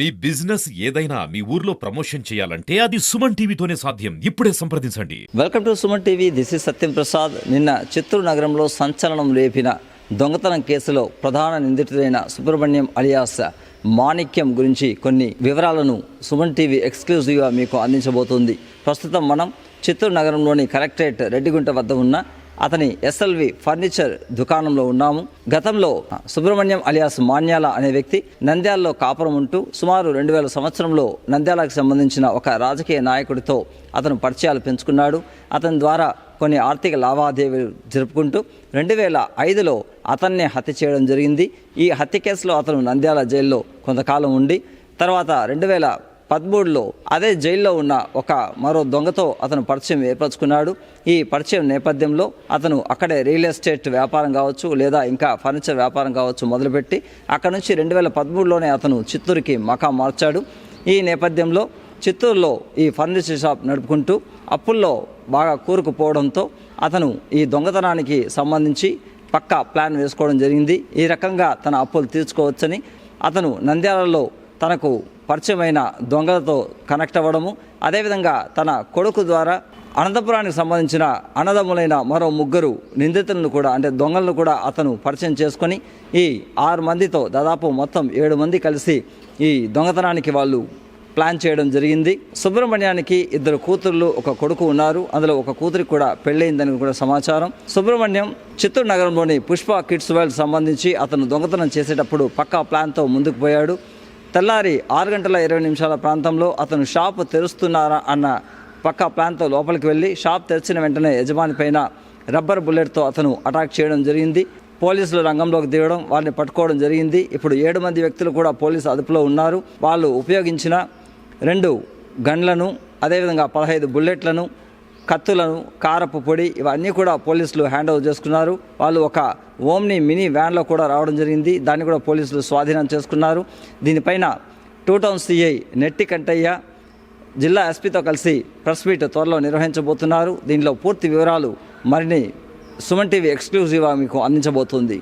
మీ business ఏదైనా మీ ఊర్లో promotion చేయాలంటే అది సుమన్ టీవీతోనే సాధ్యం. ఇప్పుడే సంప్రదించండి. Welcome to Suman TV. This is Satyam Prasad. నిన్న చిత్తూరు నగరంలో సంచలనం రేపిన దొంగతనం కేసులో ప్రధాన నిందితుడైన సుబ్రహ్మణ్యం అలియాస్ మాణిక్యం గురించి కొన్ని వివరాలను సుమన్ టీవీ ఎక్స్క్లూజివ్గా మీకు అందించబోతుంది. ప్రస్తుతం మనం చిత్తూరు నగరంలోని కలెక్టరేట్ రెడ్డిగుంట వద్ద ఉన్న అతని ఎస్ఎల్వి ఫర్నిచర్ దుకాణంలో ఉన్నాము. గతంలో సుబ్రహ్మణ్యం అలియాస్ మాన్యాల అనే వ్యక్తి నంద్యాలలో కాపురం ఉంటూ సుమారు 2000 సంవత్సరంలో నంద్యాలకు సంబంధించిన ఒక రాజకీయ నాయకుడితో అతను పరిచయాలు పెంచుకున్నాడు. అతని ద్వారా కొన్ని ఆర్థిక లావాదేవీలు జరుపుకుంటూ 2005లో అతన్నే హత్య చేయడం జరిగింది. ఈ హత్య కేసులో అతను నంద్యాల జైల్లో కొంతకాలం ఉండి తర్వాత 2013లో అదే జైల్లో ఉన్న ఒక మరో దొంగతో అతను పరిచయం ఏర్పరచుకున్నాడు. ఈ పరిచయం నేపథ్యంలో అతను అక్కడే రియల్ ఎస్టేట్ వ్యాపారం కావచ్చు లేదా ఇంకా ఫర్నిచర్ వ్యాపారం కావచ్చు మొదలుపెట్టి అక్కడ నుంచి 2013లోనే అతను చిత్తూరుకి మకా మార్చాడు. ఈ నేపథ్యంలో చిత్తూరులో ఈ ఫర్నిచర్ షాప్ నడుపుకుంటూ అప్పుల్లో బాగా కూరుకుపోవడంతో అతను ఈ దొంగతనానికి సంబంధించి పక్కా ప్లాన్ వేసుకోవడం జరిగింది. ఈ రకంగా తన అప్పులు తీర్చుకోవచ్చని అతను నంద్యాలలో తనకు పరిచయమైన దొంగలతో కనెక్ట్ అవ్వడము, అదేవిధంగా తన కొడుకు ద్వారా అనంతపురానికి సంబంధించిన అన్నదమ్ములైన మరో 3 నిందితులను కూడా అంటే దొంగలను కూడా అతను పరిచయం చేసుకొని ఈ 6 మందితో దాదాపు మొత్తం 7 మంది కలిసి ఈ దొంగతనానికి వాళ్ళు ప్లాన్ చేయడం జరిగింది. సుబ్రహ్మణ్యానికి 2 కూతుర్లు 1 కొడుకు ఉన్నారు. అందులో ఒక కూతురికి కూడా పెళ్ళయిందని కూడా సమాచారం. సుబ్రహ్మణ్యం చిత్తూరు నగరంలోని పుష్ప కిడ్స్ వరల్డ్ సంబంధించి అతను దొంగతనం చేసేటప్పుడు పక్కా ప్లాన్తో ముందుకు పోయాడు. తెల్లారి 6:20 ప్రాంతంలో అతను షాపు తెరుస్తున్నారా అన్న పక్కా ప్లాన్తో లోపలికి వెళ్ళి షాప్ తెరిచిన వెంటనే యజమాని పైన రబ్బర్ బుల్లెట్తో అతను అటాక్ చేయడం జరిగింది. పోలీసులు రంగంలోకి దిగడం, వారిని పట్టుకోవడం జరిగింది. ఇప్పుడు 7 మంది వ్యక్తులు కూడా పోలీసు అదుపులో ఉన్నారు. వాళ్ళు ఉపయోగించిన 2 గన్లను, అదేవిధంగా 15 బుల్లెట్లను, కత్తులను, కారపు పొడి ఇవన్నీ కూడా పోలీసులు హ్యాండ్ ఓవర్ చేసుకున్నారు. వాళ్ళు ఒక ఓమ్ని మినీ వ్యాన్లో కూడా రావడం జరిగింది. దాన్ని కూడా పోలీసులు స్వాధీనం చేసుకున్నారు. దీనిపైన 2 టౌన్ సిఐ నెట్టి కంటయ్య జిల్లా ఎస్పీతో కలిసి ప్రెస్ మీట్ త్వరలో నిర్వహించబోతున్నారు. దీనిలో పూర్తి వివరాలు మరిన్ని సుమన్ టీవీ ఎక్స్క్లూజివ్గా మీకు అందించబోతుంది.